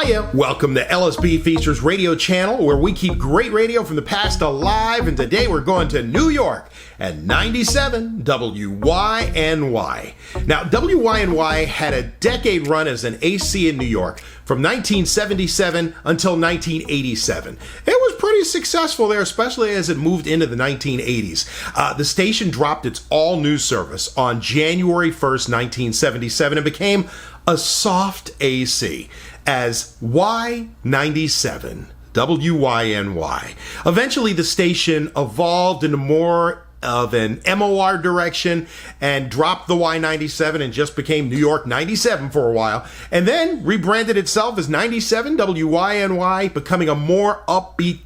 Hiya! Welcome to LSB Features Radio Channel, where we keep great radio from the past alive, and today we're going to New York at 97 WYNY. Now, WYNY had a decade run as an AC in New York from 1977 until 1987. It was pretty successful there, especially as it moved into the 1980s. The station dropped its all-news service on January 1st, 1977, and became a soft AC as Y97 WYNY. Eventually, the station evolved into more of an MOR direction and dropped the Y97 and just became New York 97 for a while, and then rebranded itself as 97 WYNY, becoming a more upbeat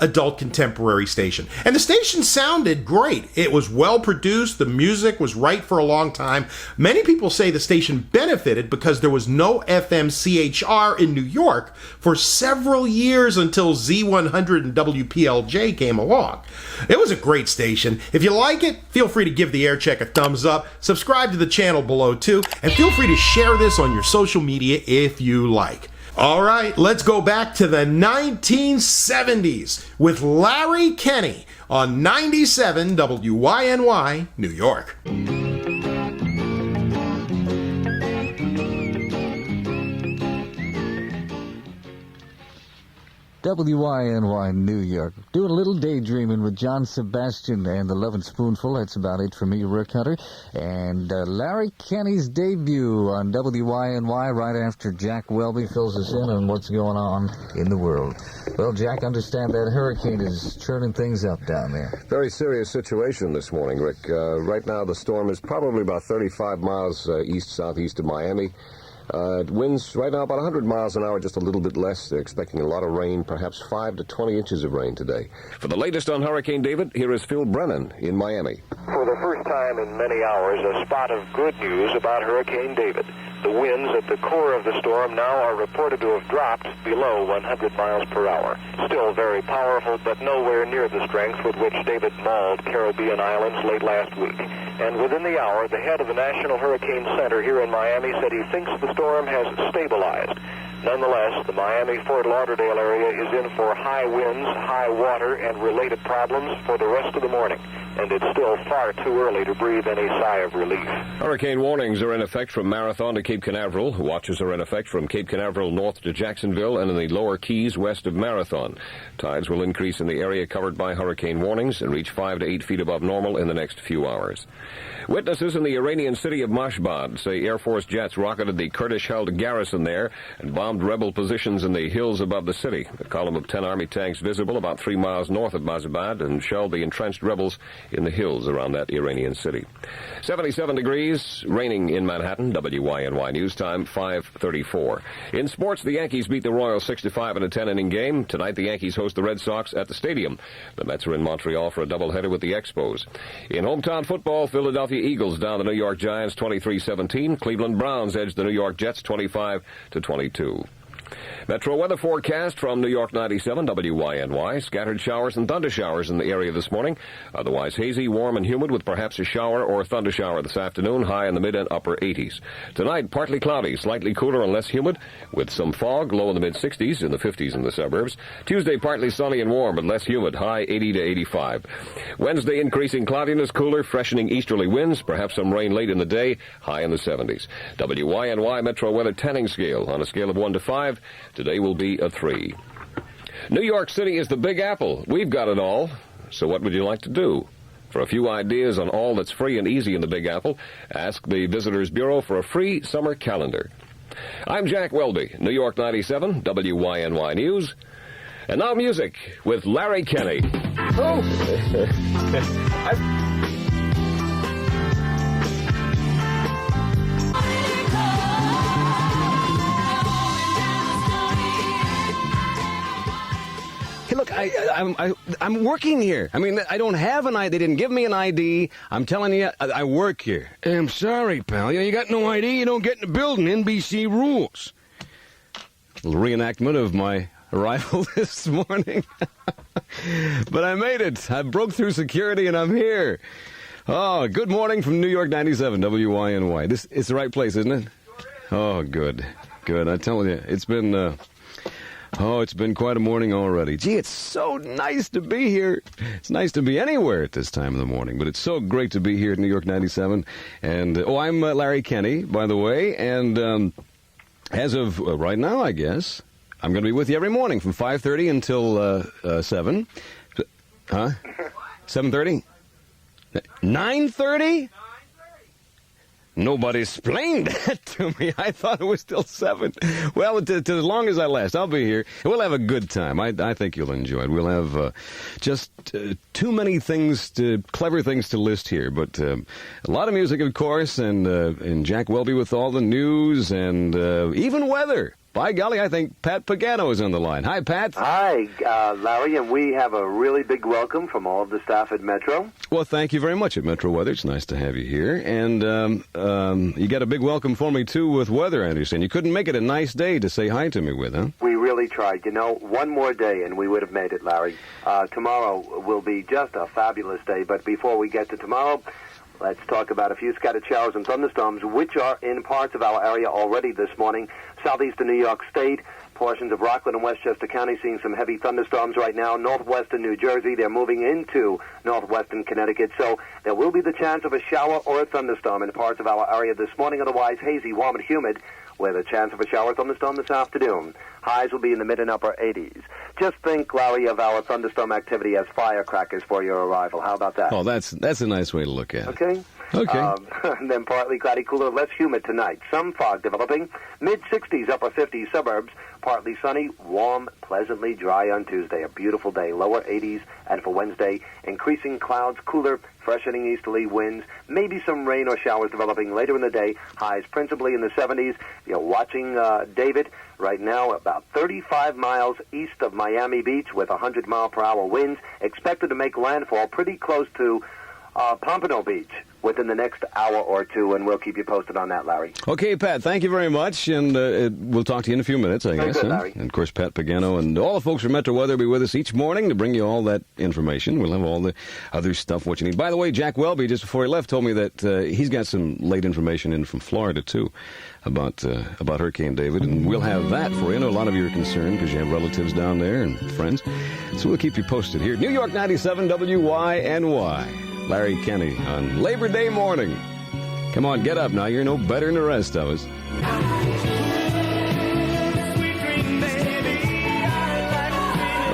adult contemporary station. And the station sounded great. It was well produced. The music was right for a long time. Many people say the station benefited because there was no FM CHR in New York for several years until Z100 and WPLJ came along. It was a great station. If you like it, feel free to give the Aircheck a thumbs up, subscribe to the channel below too, and feel free to share this on your social media if you like. All right, let's go back to the 1970s with Larry Kenney on 97 WYNY, New York. WYNY, New York. Doing a little daydreaming with John Sebastian and the Lovin' Spoonful. That's about it for me, Rick Hunter. And Larry Kenney's debut on WYNY right after Jack Welby fills us in on what's going on in the world. Well, Jack, understand that hurricane is churning things up down there. Very serious situation this morning, Rick. Right now, the storm is probably about 35 miles east-southeast of Miami. It winds right now about 100 miles an hour, just a little bit less. They're expecting a lot of rain, perhaps 5 to 20 inches of rain today. For the latest on Hurricane David, here is Phil Brennan in Miami. For the first time in many hours, a spot of good news about Hurricane David. The winds at the core of the storm now are reported to have dropped below 100 miles per hour. Still very powerful, but nowhere near the strength with which David mauled Caribbean islands late last week. And within the hour, the head of the National Hurricane Center here in Miami said he thinks the storm has stabilized. Nonetheless, the Miami-Fort Lauderdale area is in for high winds, high water, and related problems for the rest of the morning. And it's still far too early to breathe any sigh of relief. Hurricane warnings are in effect from Marathon to Cape Canaveral. Watches are in effect from Cape Canaveral north to Jacksonville and in the lower Keys west of Marathon. Tides will increase in the area covered by hurricane warnings and reach 5 to 8 feet above normal in the next few hours. Witnesses in the Iranian city of Mashhad say Air Force jets rocketed the Kurdish-held garrison there and bombed rebel positions in the hills above the city. A column of 10 Army tanks visible about 3 miles north of Mashhad and shelled the entrenched rebels in the hills around that Iranian city. 77 degrees, raining in Manhattan. WYNY News Time, 5:34. In sports, the Yankees beat the Royals 65 in a 10-inning game. Tonight, the Yankees host the Red Sox at the stadium. The Mets are in Montreal for a doubleheader with the Expos. In hometown football, Philadelphia Eagles down the New York Giants 23-17. Cleveland Browns edged the New York Jets 25-22. Metro weather forecast from New York 97 WYNY. Scattered showers and thunder showers in the area this morning. Otherwise hazy, warm, and humid with perhaps a shower or thunder shower this afternoon. High in the mid and upper 80s. Tonight, partly cloudy, slightly cooler and less humid with some fog. Low in the mid-60s, in the 50s in the suburbs. Tuesday, partly sunny and warm but less humid. High 80 to 85. Wednesday, increasing cloudiness, cooler, freshening easterly winds. Perhaps some rain late in the day. High in the 70s. WYNY Metro weather tanning scale. On a scale of 1 to 5, today will be a 3. New York City is the Big Apple. We've got it all. So what would you like to do? For a few ideas on all that's free and easy in the Big Apple, ask the Visitors Bureau for a free summer calendar. I'm Jack Welby, New York 97, WYNY News. And now music with Larry Kenney. Oh! Hey, look, I'm working here. I mean, I don't have an ID. They didn't give me an ID. I'm telling you, I work here. Hey, I'm sorry, pal. You got no ID, you don't get in the building. NBC rules. A little reenactment of my arrival this morning. But I made it. I broke through security, and I'm here. Oh, good morning from New York 97, WYNY. This is the right place, isn't it? Oh, good. Good. I tell you, it's been quite a morning already. Gee, it's so nice to be here. It's nice to be anywhere at this time of the morning, but it's so great to be here at New York 97. And, I'm Larry Kenney, by the way, and as of right now, I guess, I'm going to be with you every morning from 5:30 until 7. Huh? 7:30? 9:30? Nobody explained that to me. I thought it was till 7. Well, to as long as I last, I'll be here. We'll have a good time. I think you'll enjoy it. We'll have just too many clever things to list here. But a lot of music, of course, and Jack Welby with all the news and even weather. By golly, I think Pat Pagano is on the line. Hi, Pat. Hi, Larry, and we have a really big welcome from all of the staff at Metro. Well, thank you very much at Metro Weather. It's nice to have you here. And you got a big welcome for me, too, with weather, I understand. You couldn't make it a nice day to say hi to me with, huh? We really tried. You know, one more day and we would have made it, Larry. Tomorrow will be just a fabulous day. But before we get to tomorrow, let's talk about a few scattered showers and thunderstorms, which are in parts of our area already this morning. Southeastern New York State, portions of Rockland and Westchester County seeing some heavy thunderstorms right now. Northwestern New Jersey, they're moving into northwestern Connecticut. So there will be the chance of a shower or a thunderstorm in parts of our area this morning. Otherwise, hazy, warm, and humid, with a chance of a shower or thunderstorm this afternoon. Highs will be in the mid and upper 80s. Just think, Larry, of our thunderstorm activity as firecrackers for your arrival. How about that? Oh, that's a nice way to look at it. Okay. Okay. And then partly cloudy, cooler, less humid tonight. Some fog developing. Mid-60s, upper 50s suburbs. Partly sunny, warm, pleasantly dry on Tuesday. A beautiful day. Lower 80s. And for Wednesday, increasing clouds, cooler, freshening easterly winds. Maybe some rain or showers developing later in the day. Highs principally in the 70s. You're watching David right now about 35 miles east of Miami Beach with 100-mile-per-hour winds. Expected to make landfall pretty close to Pompano Beach within the next hour or two, and we'll keep you posted on that, Larry. Okay, Pat, thank you very much, and we'll talk to you in a few minutes, I guess. Good, Larry. And, of course, Pat Pagano and all the folks from Metro Weather will be with us each morning to bring you all that information. We'll have all the other stuff, what you need. By the way, Jack Welby, just before he left, told me that he's got some late information in from Florida, too, about Hurricane David, and we'll have that for you. I know a lot of you are concerned because you have relatives down there and friends, so we'll keep you posted here. New York 97 WYNY. Larry Kenney on Labor Day morning. Come on, get up now. You're no better than the rest of us.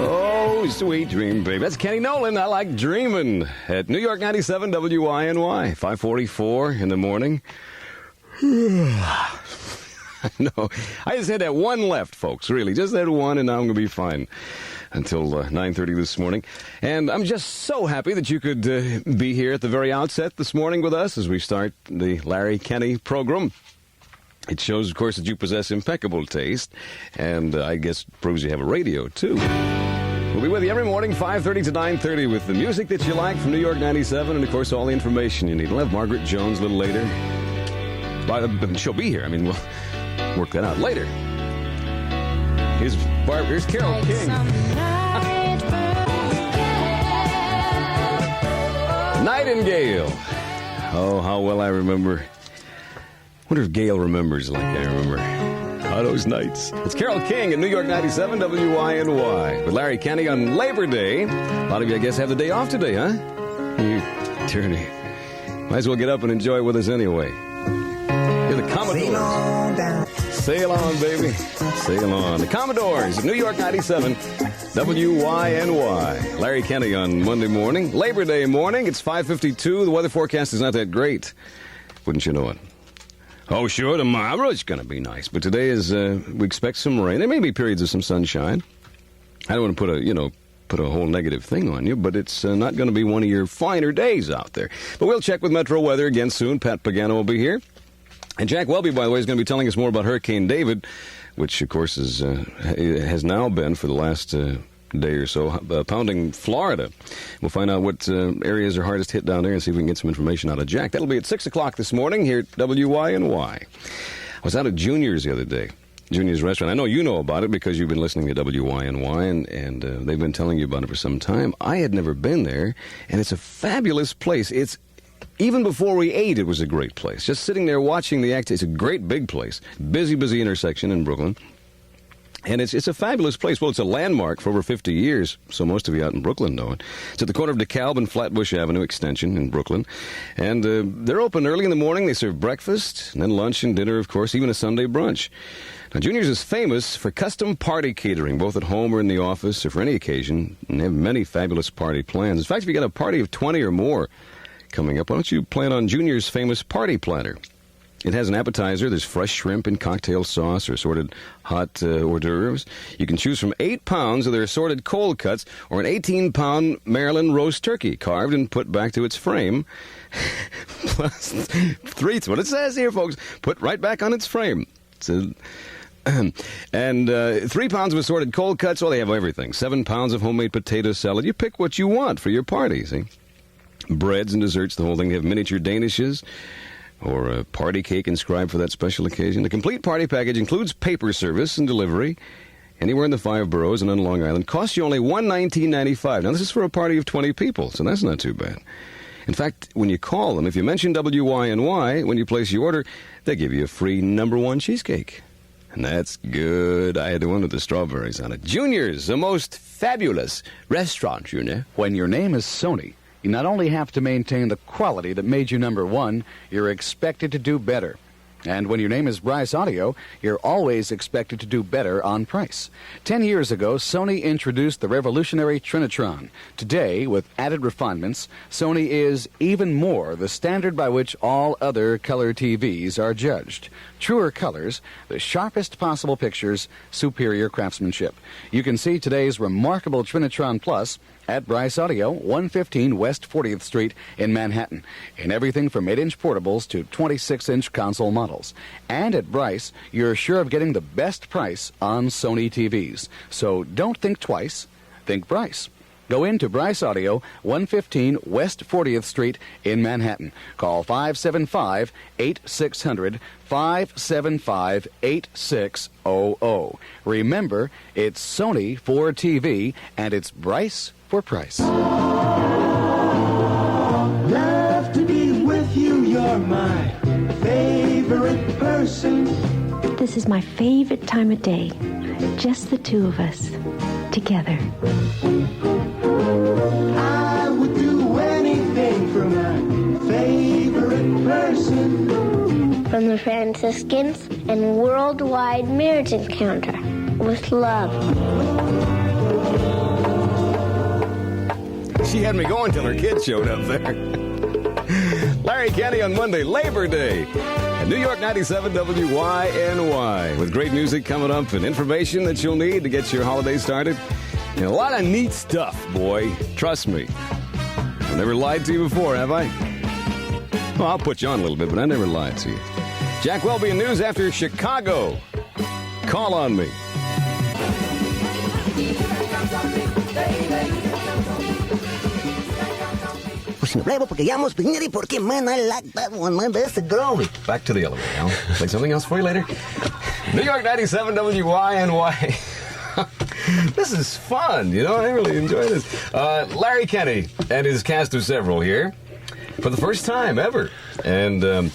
Oh, sweet dream, baby. That's Kenny Nolan. I like dreaming at New York 97 WYNY. 5:44 in the morning. No, I just had that one left, folks, really. Just that one, and now I'm going to be fine until 9:30 this morning. And I'm just so happy that you could be here at the very outset this morning with us as we start the Larry Kenney program. It shows, of course, that you possess impeccable taste, and I guess proves you have a radio, too. We'll be with you every morning, 5:30 to 9:30, with the music that you like from New York 97, and, of course, all the information you need. We'll have Margaret Jones a little later. But she'll be here. I mean, we'll work that out later. Here's Carole King. Nightingale. Oh, how well I remember. Wonder if Gail remembers like I remember. Oh, those nights. It's Carole King at New York 97 WYNY with Larry Kenney on Labor Day. A lot of you, I guess, have the day off today, huh? You tyranny. Might as well get up and enjoy it with us anyway. You're the Commodores. Sail on, baby. Sail on. The Commodores of New York 97 WYNY. Larry Kenney on Monday morning. Labor Day morning. It's 5:52. The weather forecast is not that great. Wouldn't you know it? Oh, sure, tomorrow it's going to be nice. But today is, we expect some rain. There may be periods of some sunshine. I don't want to put a whole negative thing on you, but it's not going to be one of your finer days out there. But we'll check with Metro Weather again soon. Pat Pagano will be here. And Jack Welby, by the way, is going to be telling us more about Hurricane David, which, of course, has now been for the last day or so, pounding Florida. We'll find out what areas are hardest hit down there and see if we can get some information out of Jack. That'll be at 6 o'clock this morning here at WYNY. I was out at Junior's the other day, Junior's Restaurant. I know you know about it because you've been listening to WYNY, and they've been telling you about it for some time. I had never been there, and it's a fabulous place. It's even before we ate, it was a great place. Just sitting there watching the act. It's a great big place. Busy intersection in Brooklyn. And it's a fabulous place. Well, it's a landmark for over 50 years, so most of you out in Brooklyn know it. It's at the corner of DeKalb and Flatbush Avenue Extension in Brooklyn. And they're open early in the morning. They serve breakfast, and then lunch and dinner, of course, even a Sunday brunch. Now, Junior's is famous for custom party catering, both at home or in the office or for any occasion. And they have many fabulous party plans. In fact, if you got a party of 20 or more coming up, why don't you plan on Junior's famous party planner? It has an appetizer. There's fresh shrimp in cocktail sauce or assorted hot hors d'oeuvres. You can choose from 8 pounds of their assorted cold cuts or an 18-pound Maryland roast turkey, carved and put back to its frame. Plus 3, that's what it says here, folks. Put right back on its frame. And 3 pounds of assorted cold cuts. Well, they have everything. 7 pounds of homemade potato salad. You pick what you want for your party, see? Breads and desserts, the whole thing. They have miniature danishes, or a party cake inscribed for that special occasion. The complete party package includes paper service and delivery anywhere in the 5 boroughs and on Long Island. Costs you only $119.95. Now, this is for a party of 20 people, so that's not too bad. In fact, when you call them, if you mention WYNY, when you place your order, they give you a free #1 cheesecake. And that's good. I had the one with the strawberries on it. Junior's, the most fabulous restaurant, you know. When your name is Sony, you not only have to maintain the quality that made you #1, you're expected to do better. And when your name is Bryce Audio, you're always expected to do better on price. 10 years ago, Sony introduced the revolutionary Trinitron. Today, with added refinements, Sony is even more the standard by which all other color TVs are judged. Truer colors, the sharpest possible pictures, superior craftsmanship. You can see today's remarkable Trinitron Plus at Bryce Audio, 115 West 40th Street in Manhattan, in everything from 8-inch portables to 26-inch console models. And at Bryce, you're sure of getting the best price on Sony TVs. So don't think twice, think Bryce. Go into Bryce Audio, 115 West 40th Street in Manhattan. Call 575-8600, 575-8600. Remember, it's Sony for TV, and it's Bryce for price. Love to be with you, you're my favorite person. This is my favorite time of day. Just the two of us, together. I would do anything for my favorite person. From the Franciscans and Worldwide Marriage Encounter with love. She had me going till her kids showed up there. Larry Kenney on Monday, Labor Day, at New York 97 WYNY, with great music coming up and information that you'll need to get your holiday started. And a lot of neat stuff, boy. Trust me. I've never lied to you before, have I? Well, I'll put you on a little bit, but I never lied to you. Jack Welby in news after Chicago. Call on me. Porque llamo Spaghetti porque, man, I like that one, man. That's the glory. Back to the elevator, Al. Play something else for you later. New York 97 WYNY. This is fun, you know. I really enjoy this. Larry Kenney and his cast of several here for the first time ever. And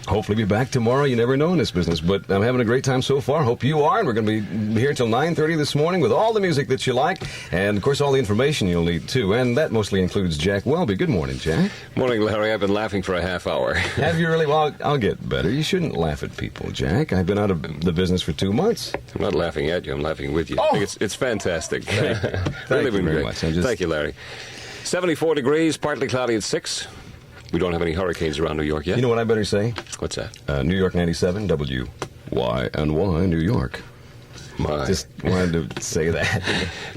hopefully be back tomorrow. You never know in this business. But I'm having a great time so far. Hope you are. And we're going to be here till 9:30 this morning with all the music that you like. And, of course, all the information you'll need, too. And that mostly includes Jack Welby. Good morning, Jack. Morning, Larry. I've been laughing for a half hour. Have you really? Well, I'll get better. You shouldn't laugh at people, Jack. I've been out of the business for 2 months. I'm not laughing at you. I'm laughing with you. Oh! I think it's fantastic. Thank you. Really been very great. much. Thank you, Larry. 74 degrees, partly cloudy at 6. We don't have any hurricanes around New York yet. You know what I better say? What's that? New York 97, WYNY, New York. My. Just wanted to say that.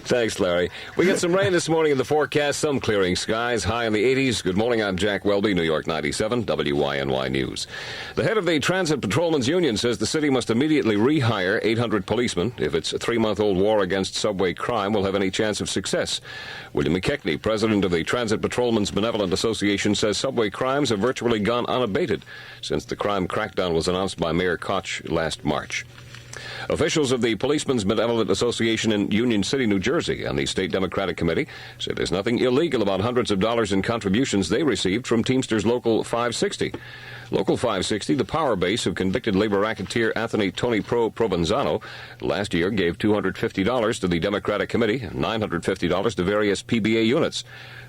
Thanks, Larry. We get some rain this morning in the forecast, some clearing skies, high in the 80s. Good morning, I'm Jack Welby, New York 97, WYNY News. The head of the Transit Patrolmen's Union says the city must immediately rehire 800 policemen if its 3-month-old war against subway crime will have any chance of success. William McKechnie, president of the Transit Patrolmen's Benevolent Association, says subway crimes have virtually gone unabated since the crime crackdown was announced by Mayor Koch last March. Officials of the Policemen's Benevolent Association in Union City, New Jersey, and the State Democratic Committee say there's nothing illegal about hundreds of dollars in contributions they received from Teamsters Local 560. Local 560, the power base of convicted labor racketeer Anthony Tony Provenzano, last year gave $250 to the Democratic Committee and $950 to various PBA units.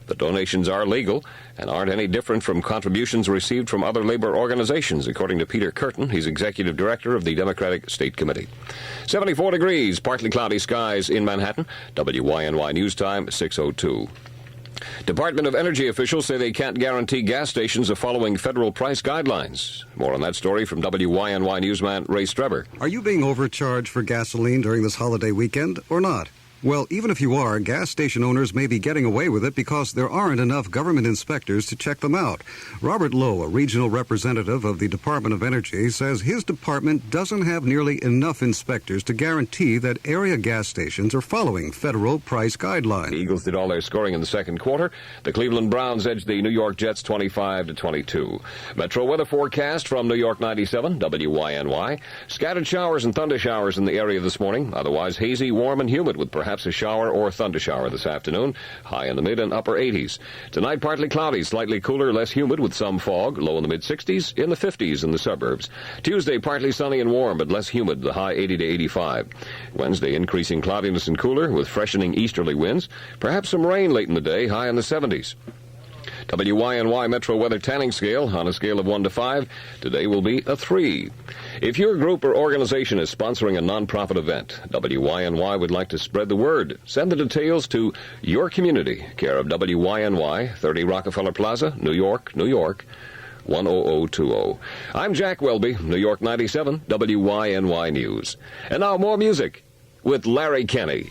The donations are legal and aren't any different from contributions received from other labor organizations, according to Peter Curtin. He's executive director of the Democratic State Committee. 74 degrees, partly cloudy skies in Manhattan. WYNY News Time, 6:02. Department of Energy officials say they can't guarantee gas stations are following federal price guidelines. More on that story from WYNY newsman Ray Streber. Are you being overcharged for gasoline during this holiday weekend or not? Well, even if you are, gas station owners may be getting away with it because there aren't enough government inspectors to check them out. Robert Lowe, a regional representative of the Department of Energy, says his department doesn't have nearly enough inspectors to guarantee that area gas stations are following federal price guidelines. The Eagles did all their scoring in the second quarter. The Cleveland Browns edged the New York Jets 25-22. Metro weather forecast from New York 97, WYNY. Scattered showers and thunder showers in the area this morning. Otherwise hazy, warm, and humid with perhaps a shower or thunder shower this afternoon. High in the mid and upper 80s. Tonight, partly cloudy, slightly cooler, less humid with some fog. Low in the mid-60s, in the 50s in the suburbs. Tuesday, partly sunny and warm, but less humid. The high 80 to 85. Wednesday, increasing cloudiness and cooler with freshening easterly winds. Perhaps some rain late in the day, high in the 70s. WYNY Metro Weather Tanning Scale, on a scale of 1 to 5, today will be a 3. If your group or organization is sponsoring a nonprofit event, WYNY would like to spread the word. Send the details to Your Community, care of WYNY, 30 Rockefeller Plaza, New York, New York, 10020. I'm Jack Welby, New York 97, WYNY News. And now more music with Larry Kenney.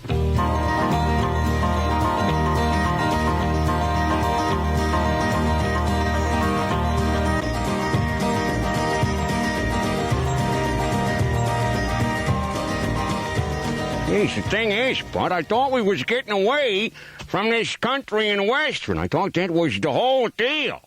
Yes, the thing is, Bud, I thought we was getting away from this country and western. I thought that was the whole deal.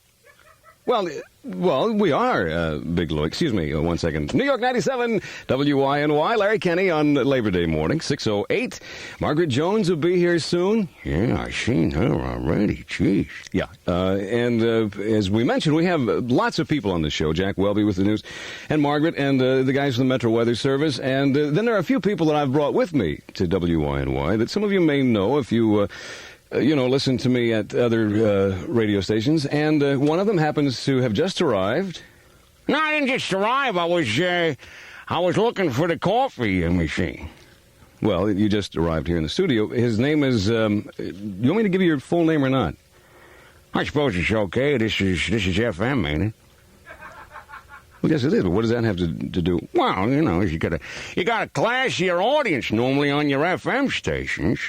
Well, we are, Big Louie. Excuse me, 1 second. New York 97, WYNY, Larry Kenney on Labor Day morning, 6:08. Margaret Jones will be here soon. Yeah, I seen her already. Jeez. Yeah, and as we mentioned, we have lots of people on the show. Jack Welby with the news, and Margaret, and the guys from the Metro Weather Service. And then there are a few people that I've brought with me to WYNY that some of you may know if you... listen to me at other radio stations, and one of them happens to have just arrived. No, I didn't just arrive. I was looking for the coffee machine. Well, you just arrived here in the studio. His name is, you want me to give you your full name or not? I suppose it's okay. This is FM, ain't it? Well, yes, it is, but what does that have to do? Well, you got a classier audience normally on your FM stations.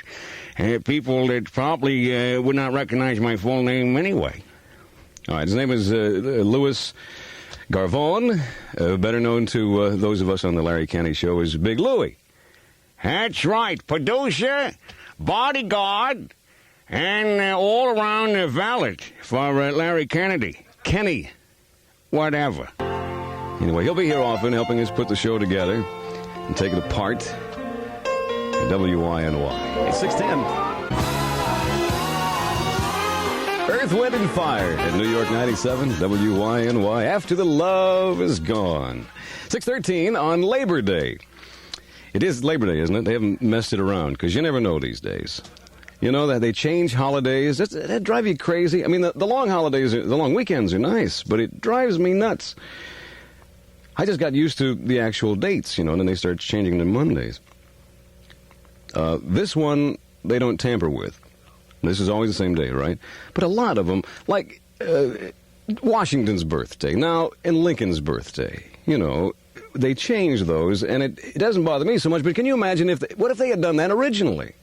People that probably would not recognize my full name anyway. All right, his name is Louis Garvon, better known to those of us on the Larry Kenney Show as Big Louie. That's right, producer, bodyguard, and all-around valet for Larry Kenney, whatever. Anyway, he'll be here often helping us put the show together and take it apart. WYNY. It's 6:10. Earth, Wind, and Fire at New York 97, WYNY. After the love is gone. 6:13 on Labor Day. It is Labor Day, isn't it? They haven't messed it around, because you never know these days. You know that they change holidays. That drive you crazy. I mean, the long holidays, the long weekends are nice, but it drives me nuts. I just got used to the actual dates, and then they start changing to Mondays. This one, they don't tamper with. This is always the same day, right? But a lot of them, like Washington's birthday, now, and Lincoln's birthday, they change those, and it doesn't bother me so much, but can you imagine what if they had done that originally?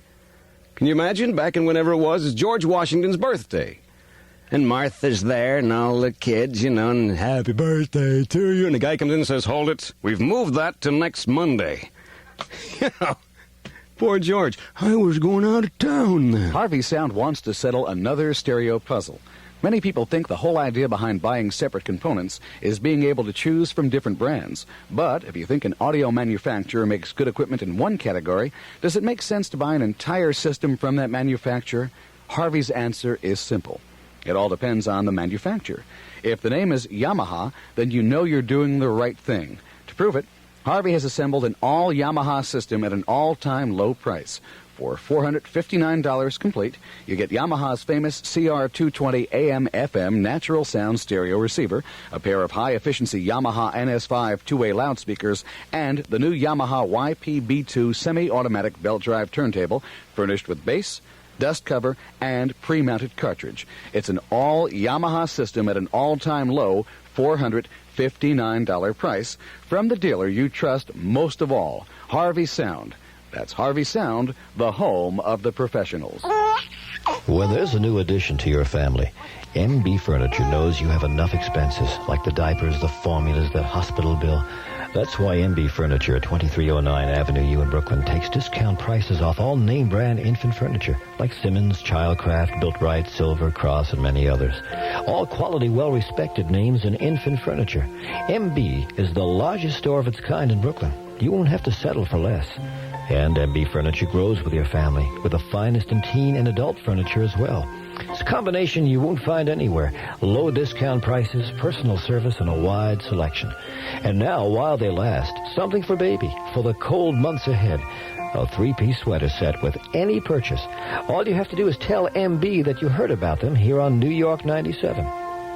Can you imagine back in whenever it was? It's George Washington's birthday. And Martha's there and all the kids, and happy birthday to you. And the guy comes in and says, hold it, we've moved that to next Monday. Poor George. I was going out of town then. Harvey Sound wants to settle another stereo puzzle. Many people think the whole idea behind buying separate components is being able to choose from different brands. But if you think an audio manufacturer makes good equipment in one category, does it make sense to buy an entire system from that manufacturer? Harvey's answer is simple. It all depends on the manufacturer. If the name is Yamaha, then you know you're doing the right thing. To prove it, Harvey has assembled an all-Yamaha system at an all-time low price. For $459 complete, you get Yamaha's famous CR220 AM/FM natural sound stereo receiver, a pair of high-efficiency Yamaha NS5 two-way loudspeakers, and the new Yamaha YP-B2 semi-automatic belt-drive turntable, furnished with bass, dust cover, and pre-mounted cartridge. It's an all-Yamaha system at an all-time low $459 price from the dealer you trust most of all, Harvey Sound. That's Harvey Sound, the home of the professionals. When there's a new addition to your family, MB Furniture knows you have enough expenses, like the diapers, the formulas, the hospital bill. That's why MB Furniture at 2309 Avenue U in Brooklyn takes discount prices off all name-brand infant furniture, like Simmons, Childcraft, Built Right, Silver, Cross, and many others. All quality, well-respected names in infant furniture. MB is the largest store of its kind in Brooklyn. You won't have to settle for less. And MB Furniture grows with your family, with the finest in teen and adult furniture as well. It's a combination you won't find anywhere. Low discount prices, personal service, and a wide selection. And now, while they last, something for baby, for the cold months ahead. A 3-piece sweater set with any purchase. All you have to do is tell MB that you heard about them here on New York 97.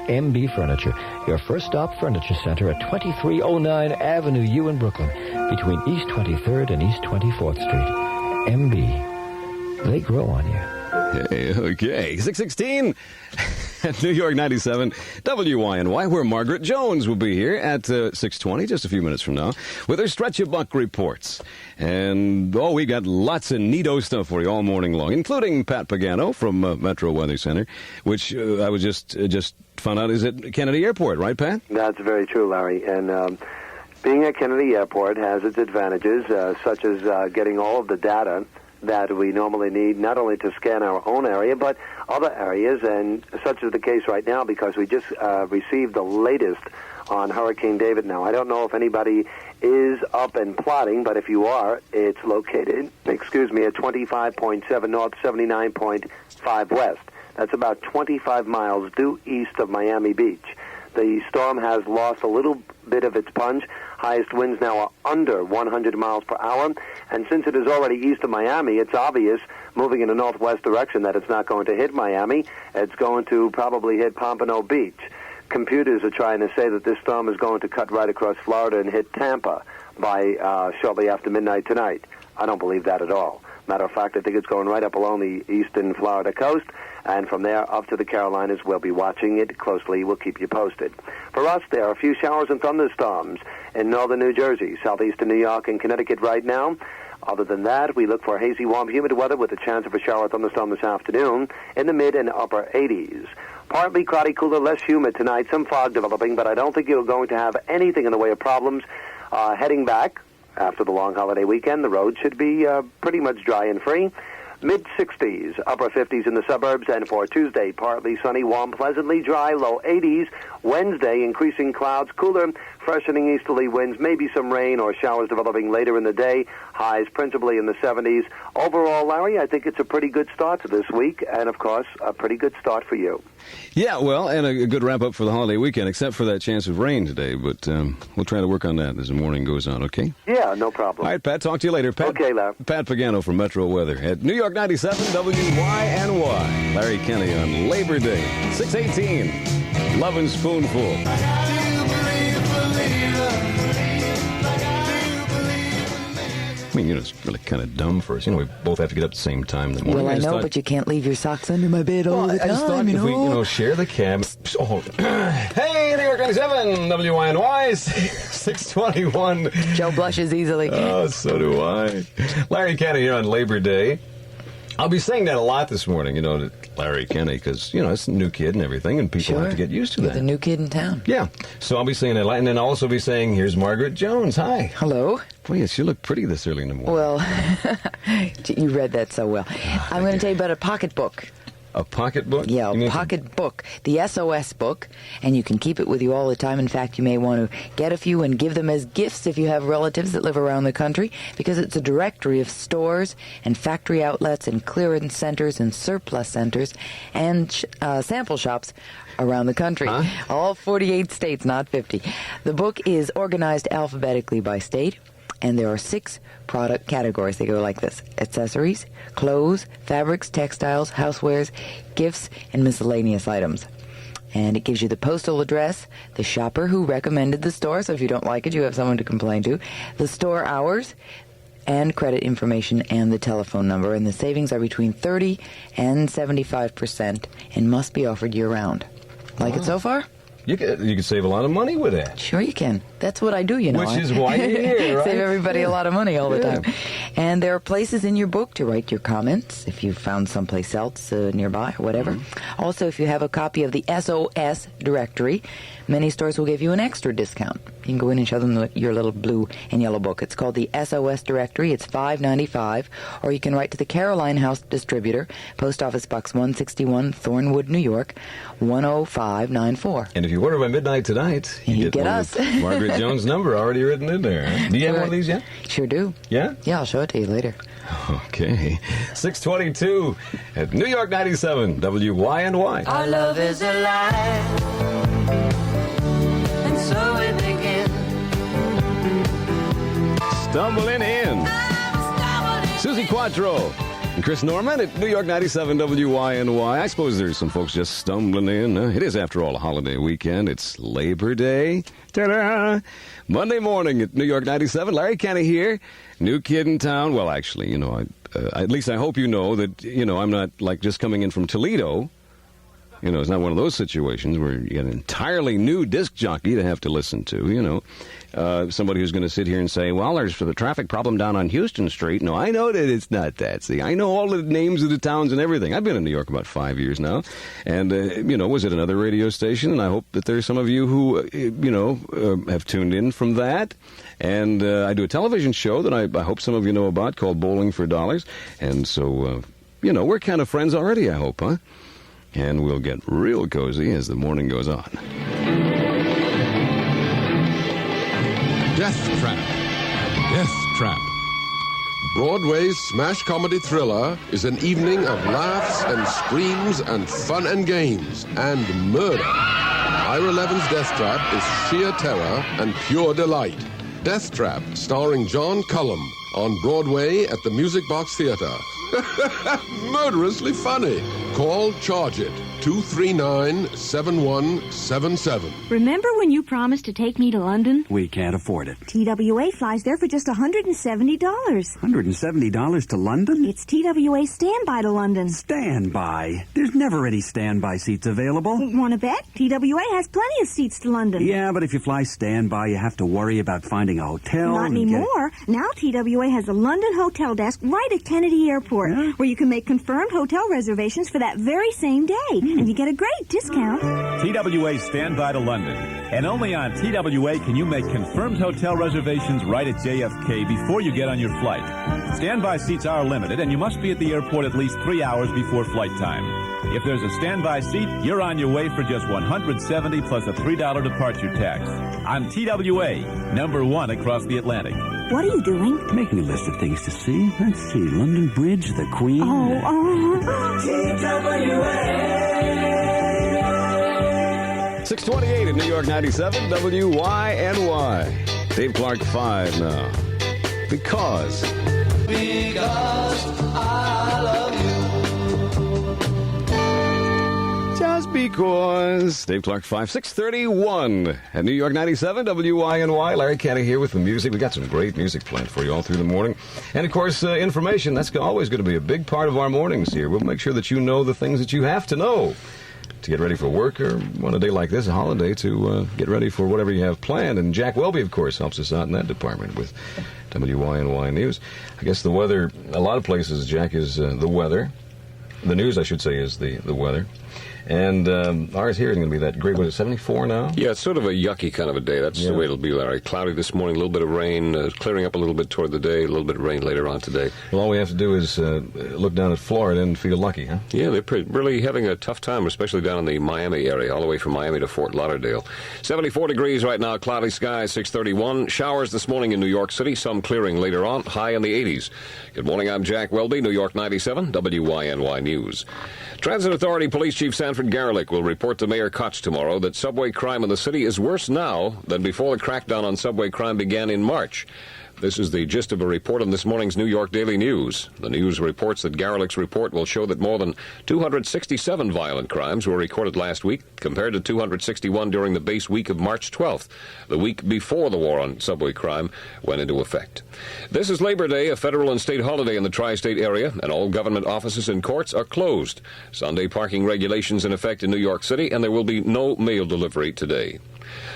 MB Furniture, your first stop furniture center at 2309 Avenue U in Brooklyn, between East 23rd and East 24th Street. MB, they grow on you. Hey, okay. 616 at New York 97, WYNY, where Margaret Jones will be here at 6:20, just a few minutes from now, with her Stretch-A-Buck reports. And, we got lots of neato stuff for you all morning long, including Pat Pagano from Metro Weather Center, which I was just found out is at Kennedy Airport, right, Pat? That's very true, Larry. And being at Kennedy Airport has its advantages, such as getting all of the data that we normally need, not only to scan our own area, but other areas, and such is the case right now because we just received the latest on Hurricane David. Now, I don't know if anybody is up and plotting, but if you are, it's located, at 25.7 north, 79.5 west. That's about 25 miles due east of Miami Beach. The storm has lost a little bit of its punch. Highest winds now are under 100 miles per hour. And since it is already east of Miami, it's obvious, moving in a northwest direction, that it's not going to hit Miami. It's going to probably hit Pompano Beach. Computers are trying to say that this storm is going to cut right across Florida and hit Tampa by shortly after midnight tonight. I don't believe that at all. Matter of fact, I think it's going right up along the eastern Florida coast, and from there up to the Carolinas. We'll be watching it closely. We'll keep you posted. For us, there are a few showers and thunderstorms in northern New Jersey, southeastern New York, and Connecticut right now. Other than that, we look for hazy, warm, humid weather with a chance of a shower or thunderstorm this afternoon in the mid and upper 80s. Partly cloudy, cooler, less humid tonight. Some fog developing, but I don't think you're going to have anything in the way of problems heading back. After the long holiday weekend, the road should be pretty much dry and free. Mid-60s, upper 50s in the suburbs, and for Tuesday, partly sunny, warm, pleasantly dry, low 80s. Wednesday, increasing clouds, cooler, freshening easterly winds, maybe some rain or showers developing later in the day. Highs principally in the 70s. Overall, Larry, I think it's a pretty good start to this week, and of course, a pretty good start for you. Yeah, well, and a good wrap-up for the holiday weekend, except for that chance of rain today, but we'll try to work on that as the morning goes on, okay? Yeah, no problem. All right, Pat, talk to you later. Pat, okay, Larry. Pat Pagano from Metro Weather at New York 97 WYNY. Larry Kenney on Labor Day, 6:18. Love and Spoonful. I mean, it's really kind of dumb for us. We both have to get up at the same time in the morning. Well, I know, but you can't leave your socks under my bed all the time, I just thought if we, share the cab. Oh. Hey, New York 97, WYNY, 621. Joe blushes easily. Oh, so do I. Larry Kenney here on Labor Day. I'll be saying that a lot this morning, to Larry Kenney, because, it's a new kid and everything, and people have to get used to that. You're the new kid in town. Yeah. So I'll be saying that a lot, and then I'll also be saying, here's Margaret Jones. Hi. Hello. Boy, yes, you look pretty this early in the morning. Well, you read that so well. I'm going to tell you about a pocketbook. A pocketbook? Yeah, a pocket book, the SOS book, and you can keep it with you all the time. In fact, you may want to get a few and give them as gifts if you have relatives that live around the country, because it's a directory of stores and factory outlets and clearance centers and surplus centers and sample shops around the country. All 48 states, not 50. The book is organized alphabetically by state, and there are 6 product categories. They go like this: accessories, clothes, fabrics, textiles, housewares, gifts, and miscellaneous items. And it gives you the postal address, the shopper who recommended the store, so if you don't like it, you have someone to complain to, the store hours, and credit information and the telephone number. And the savings are between 30 and 75% and must be offered year-round. Like it so far? You could save a lot of money with that. Sure you can. That's what I do, you know. Which is why you're here, right? Save everybody a lot of money all the time. And there are places in your book to write your comments if you found someplace else nearby or whatever. Also, if you have a copy of the SOS directory, many stores will give you an extra discount. You can go in and show them your little blue and yellow book. It's called the SOS directory. It's $5.95. Or you can write to the Caroline House Distributor, Post Office Box 161, Thornwood, New York, 10594. And if you order by midnight tonight, you get us. Margaret Jones' number already written in there. Do you have one of these yet? Sure do. Yeah? Yeah, I'll show it to you later. Okay. 622 at New York 97, WYNY. Our love is alive, and so we begin. Stumbling in. Susie Quattro and Chris Norman at New York 97 WYNY. I suppose there's some folks just stumbling in. It is, after all, a holiday weekend. It's Labor Day. Ta-da! Monday morning at New York 97. Larry Kenney here. New kid in town. Well, actually, you know, at least I hope you know that, you know, I'm not like just coming in from Toledo. You know, it's not one of those situations where you get an entirely new disc jockey to have to listen to, you know. Somebody who's going to sit here and say, well, there's for the traffic problem down on Houston Street. No, I know that it's not that. See, I know all the names of the towns and everything. I've been in New York about 5 years now. And, you know, was at another radio station. And I hope that there's some of you who, you know, have tuned in from that. And I do a television show that I hope some of you know about called Bowling for Dollars. And so, you know, we're kind of friends already, I hope, huh? And we'll get real cozy as the morning goes on. Death Trap. Death Trap. Broadway's smash comedy thriller is an evening of laughs and screams and fun and games and murder. Ira Levin's Death Trap is sheer terror and pure delight. Death Trap, starring John Cullum, on Broadway at the Music Box Theater. Murderously funny. Call Charge It, 239-7177. Remember when you promised to take me to London? We can't afford it. TWA flies there for just $170. $170 to London? It's TWA standby to London. Standby? There's never any standby seats available. Want to bet? TWA has plenty of seats to London. Yeah, but if you fly standby, you have to worry about finding a hotel. Not anymore. Now TWA has a London hotel desk right at Kennedy Airport, where you can make confirmed hotel reservations for that very same day. And you get a great discount. TWA standby to London. And only on TWA can you make confirmed hotel reservations right at JFK before you get on your flight. Standby seats are limited, and you must be at the airport at least 3 hours before flight time. If there's a standby seat, you're on your way for just $170 plus a $3 departure tax. On TWA, #1 across the Atlantic. What are you doing? Making a list of things to see. Let's see. London Bridge, the Queen. TWA. 628 at New York 97 WYNY. Dave Clark 5 now. Because I love you. Just because. Dave Clark 5, 631 at New York 97 WYNY. Larry Kenney here with the music. We got some great music planned for you all through the morning. And, of course, information. That's always going to be a big part of our mornings here. We'll make sure that you know the things that you have to know to get ready for work, or on a day like this, a holiday, to get ready for whatever you have planned. And Jack Welby, of course, helps us out in that department with WYNY News. I guess the weather, a lot of places, Jack, is the weather. The news, I should say, is the weather. And ours here is going to be that great. What is it, 74 now? Yeah, it's sort of a yucky kind of a day. That's the way it'll be, Larry. Cloudy this morning, a little bit of rain, clearing up a little bit toward the day, a little bit of rain later on today. Well, all we have to do is look down at Florida and feel lucky, huh? Yeah, they're really having a tough time, especially down in the Miami area, all the way from Miami to Fort Lauderdale. 74 degrees right now, cloudy skies, 6:31. Showers this morning in New York City, some clearing later on, high in the 80s. Good morning, I'm Jack Welby, New York 97, WYNY News. Transit Authority Police Chief Sanford Garlick will report to Mayor Koch tomorrow that subway crime in the city is worse now than before the crackdown on subway crime began in March. This is the gist of a report on this morning's New York Daily News. The News reports that Garlick's report will show that more than 267 violent crimes were recorded last week, compared to 261 during the base week of March 12th, the week before the war on subway crime went into effect. This is Labor Day, a federal and state holiday in the tri-state area, and all government offices and courts are closed. Sunday parking regulations in effect in New York City, and there will be no mail delivery today.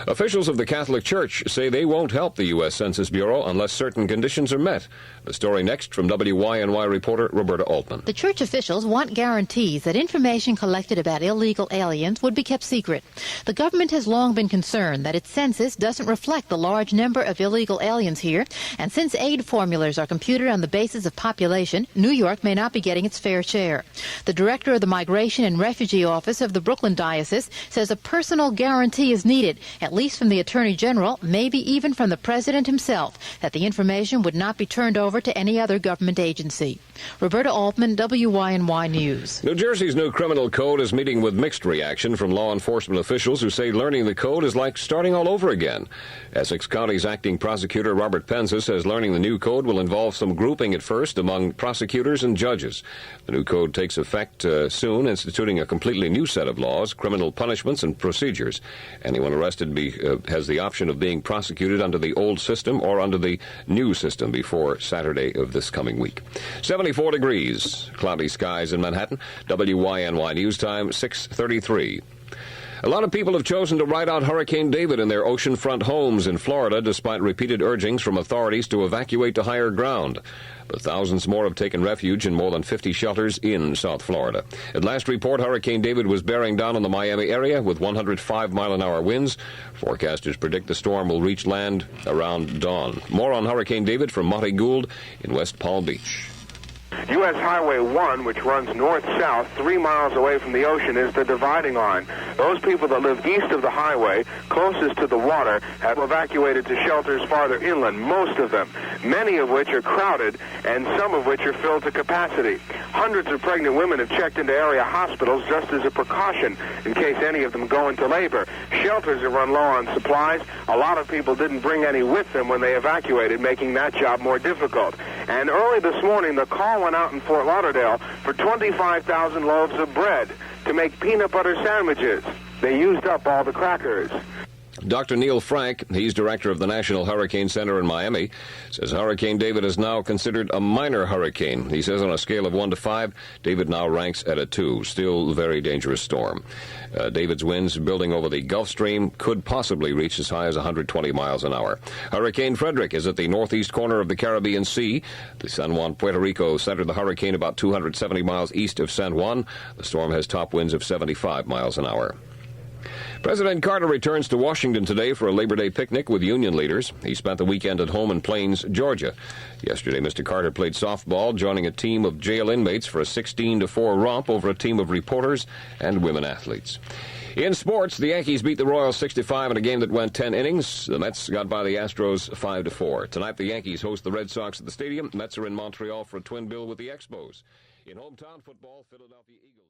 Officials of the Catholic Church say they won't help the U.S. Census Bureau unless certain conditions are met. The story next from WYNY reporter Roberta Altman. The church officials want guarantees that information collected about illegal aliens would be kept secret. The government has long been concerned that its census doesn't reflect the large number of illegal aliens here, and since aid formulas are computed on the basis of population, New York may not be getting its fair share. The director of the Migration and Refugee Office of the Brooklyn Diocese says a personal guarantee is needed, at least from the Attorney General, maybe even from the President himself, that the information would not be turned over to any other government agency. Roberta Altman, WYNY News. New Jersey's new criminal code is meeting with mixed reaction from law enforcement officials who say learning the code is like starting all over again. Essex County's acting prosecutor Robert Penza says learning the new code will involve some grouping at first among prosecutors and judges. The new code takes effect soon, instituting a completely new set of laws, criminal punishments, and procedures. Anyone arrested has the option of being prosecuted under the old system or under the new system before Saturday of this coming week. 74 degrees, cloudy skies in Manhattan. WYNY News Time, 6:33. A lot of people have chosen to ride out Hurricane David in their oceanfront homes in Florida, despite repeated urgings from authorities to evacuate to higher ground. But thousands more have taken refuge in more than 50 shelters in South Florida. At last report, Hurricane David was bearing down on the Miami area with 105-mile-an-hour winds. Forecasters predict the storm will reach land around dawn. More on Hurricane David from Monty Gould in West Palm Beach. U.S. Highway 1, which runs north-south 3 miles away from the ocean, is the dividing line. Those people that live east of the highway, closest to the water, have evacuated to shelters farther inland, most of them, many of which are crowded and some of which are filled to capacity. Hundreds of pregnant women have checked into area hospitals just as a precaution in case any of them go into labor. Shelters have run low on supplies. A lot of people didn't bring any with them when they evacuated, making that job more difficult. And early this morning, the call went out in Fort Lauderdale for 25,000 loaves of bread to make peanut butter sandwiches. They used up all the crackers. Dr. Neil Frank, he's director of the National Hurricane Center in Miami, says Hurricane David is now considered a minor hurricane. He says on a scale of 1 to 5, David now ranks at a 2. Still a very dangerous storm. David's winds building over the Gulf Stream could possibly reach as high as 120 miles an hour. Hurricane Frederick is at the northeast corner of the Caribbean Sea. The San Juan, Puerto Rico centered the hurricane about 270 miles east of San Juan. The storm has top winds of 75 miles an hour. President Carter returns to Washington today for a Labor Day picnic with union leaders. He spent the weekend at home in Plains, Georgia. Yesterday, Mr. Carter played softball, joining a team of jail inmates for a 16-4 romp over a team of reporters and women athletes. In sports, the Yankees beat the Royals 65 in a game that went 10 innings. The Mets got by the Astros 5-4. Tonight, the Yankees host the Red Sox at the stadium. Mets are in Montreal for a twin bill with the Expos. In hometown football, Philadelphia Eagles.